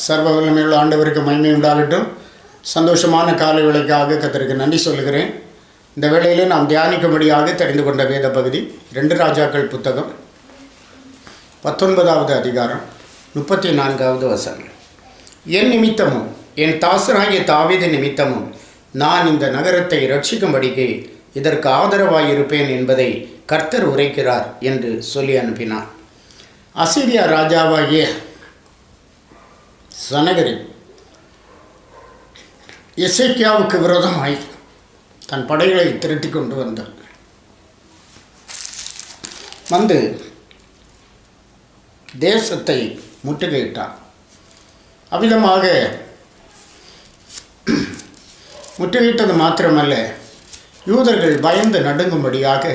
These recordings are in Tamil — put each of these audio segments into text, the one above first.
சர்வ வல்லமையுள்ள ஆண்டவருக்கு மகிமை உண்டாகட்டும். சந்தோஷமான காலை வேளைக்காக கர்த்தருக்கு நன்றி சொல்கிறேன். இந்த வேளையில் நாம் தியானிக்கும்படியாக தெரிந்து கொண்ட வேத பகுதி 2 ராஜாக்கள் புத்தகம் 19வது அதிகாரம் 34வது வசனம். என் நிமித்தமும் என் தாசனாகிய தாவீது நிமித்தமும் நான் இந்த நகரத்தை இரட்சிக்கும்படிக்கு இதற்கு ஆதரவாயிருப்பேன் என்பதை கர்த்தர் உரைக்கிறார் என்று சொல்லி அனுப்பினார். அசீரியா ராஜாவாகிய சனகரிப் எசேக்கியாவுக்கு விரோதமாய் தன் படைகளை திரட்டி கொண்டு வந்து தேசத்தை முற்றுகையிட்டார். அவ்விதமாக முற்றுகையிட்டது மாத்திரமல்ல, யூதர்கள் பயந்து நடுங்கும்படியாக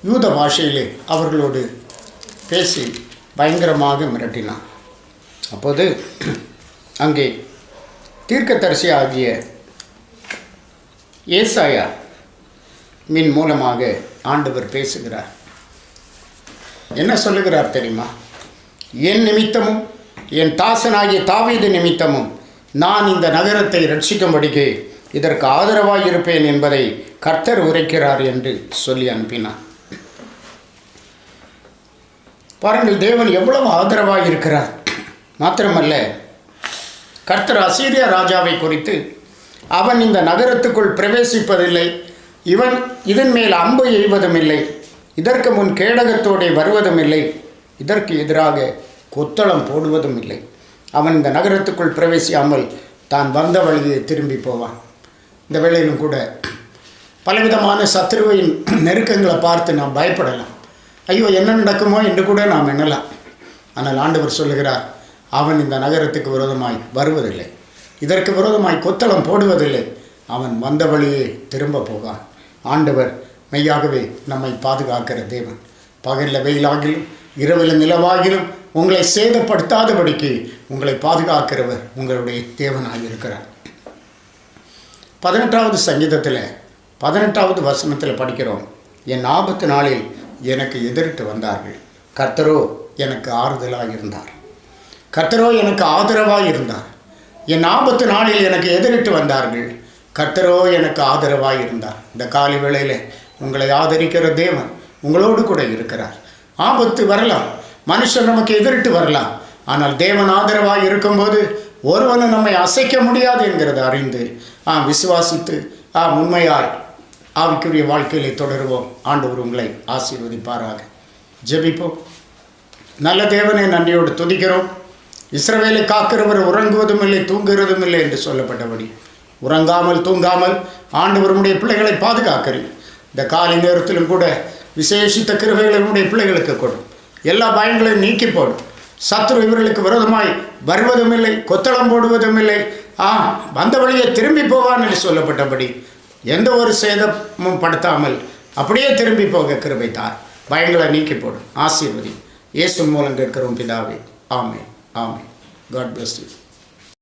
யூத பாஷையிலே அவர்களோடு பேசி பயங்கரமாக மிரட்டினார். அப்போது அங்கே தீர்க்கதரிசி ஆகிய ஏசாயா மின் மூலமாக ஆண்டவர் பேசுகிறார். என்ன சொல்லுகிறார் தெரியுமா? என் நிமித்தமும் என் தாசனாகிய தாவீது நிமித்தமும் நான் இந்த நகரத்தை ரட்சிக்கும்படிக்கு இதற்கு ஆதரவாயிருப்பேன் என்பதை கர்த்தர் உரைக்கிறார் என்று சொல்லி அனுப்பினார். பாருங்கள், தேவன் எவ்வளவு ஆதரவாயிருக்கிறார். மாத்திரமல்ல, கர்த்தர் அசீரியா ராஜாவை குறித்து அவன் இந்த நகரத்துக்குள் பிரவேசிப்பதில்லை, இவன் இதன் மேல் அம்பு எய்வதும் இல்லை, இதற்கு முன் கேடகத்தோடு வருவதும் இல்லை, இதற்கு எதிராக கொத்தளம் போடுவதும் இல்லை. அவன் இந்த நகரத்துக்குள் பிரவேசியாமல் தான் வந்த வழியை திரும்பி போவான். இந்த வேளையிலும் கூட பலவிதமான சத்துருவின் நெருக்கங்களை பார்த்து நாம் பயப்படலாம். ஐயோ, என்ன நடக்குமோ என்று கூட நாம் எண்ணலாம். ஆனால் ஆண்டவர் சொல்லுகிறார், அவன் இந்த நகரத்துக்கு விரோதமாய் வருவதில்லை, இதற்கு விரோதமாய் கொத்தளம் போடுவதில்லை, அவன் வந்த வழியே திரும்ப போவான். ஆண்டவர் மெய்யாகவே நம்மை பாதுகாக்கிற தேவன். பகலில் வெயிலாகிலும் இரவில் நிலவாகிலும் உங்களை சேதப்படுத்தாதபடிக்கு உங்களை பாதுகாக்கிறவர் உங்களுடைய தேவனாக இருக்கிறார். 18வது சங்கீதத்தில் 18வது வசனத்தில் படிக்கிறோம், என் ஆபத்து நாளில் எனக்கு எதிரிட்டு வந்தார்கள், கர்த்தரோ எனக்கு ஆறுதலாக இருந்தார். கர்த்தரோ எனக்கு ஆதரவாக இருந்தார். என் ஆபத்து நாளில் எனக்கு எதிரிட்டு வந்தார்கள், கர்த்தரோ எனக்கு ஆதரவாக இருந்தார். இந்த காலை வேளையில் உங்களை ஆதரிக்கிற தேவன் உங்களோடு கூட இருக்கிறார். ஆபத்து வரலாம், மனுஷன் நமக்கு எதிரிட்டு வரலாம், ஆனால் தேவன் ஆதரவாக இருக்கும்போது ஒருவனும் நம்மை அசைக்க முடியாது என்கிறத அறிந்து விசுவாசித்து உண்மையாய் ஆவிக்குரிய வாழ்க்கையிலே தொடருவோம். ஆண்டவர் உங்களை ஆசீர்வதிப்பாராக. ஜெபிப்போம். நல்ல தேவனை நன்றியோடு துதிக்கிறோம். இஸ்ரவேலை காக்கிறவர் உறங்குவதும் இல்லை தூங்குவதும் இல்லை என்று சொல்லப்பட்டபடி உறங்காமல் தூங்காமல் ஆண்டவருடைய பிள்ளைகளை பாதுகாக்கிறேன். இந்த காலை நேரத்திலும் கூட விசேஷித்த கிருபைகளை உடைய பிள்ளைகளுக்கு கொடும். எல்லா பயங்களையும் நீக்கி போடும். சத்துரு இவர்களுக்கு விரோதமாய் வருவதும் இல்லை, கொத்தளம் போடுவதும் இல்லை, வந்த வழியை திரும்பி போவான் என்று சொல்லப்பட்டபடி எந்த ஒரு சேதமும் படுத்தாமல் அப்படியே திரும்பி போக கிருபை தார். பயங்களை நீக்கி போடும். ஆசீர்வதி. இயேசு மூலம் கேட்கிறோம் பிதாவே. ஆமென். ஆமென். God bless you.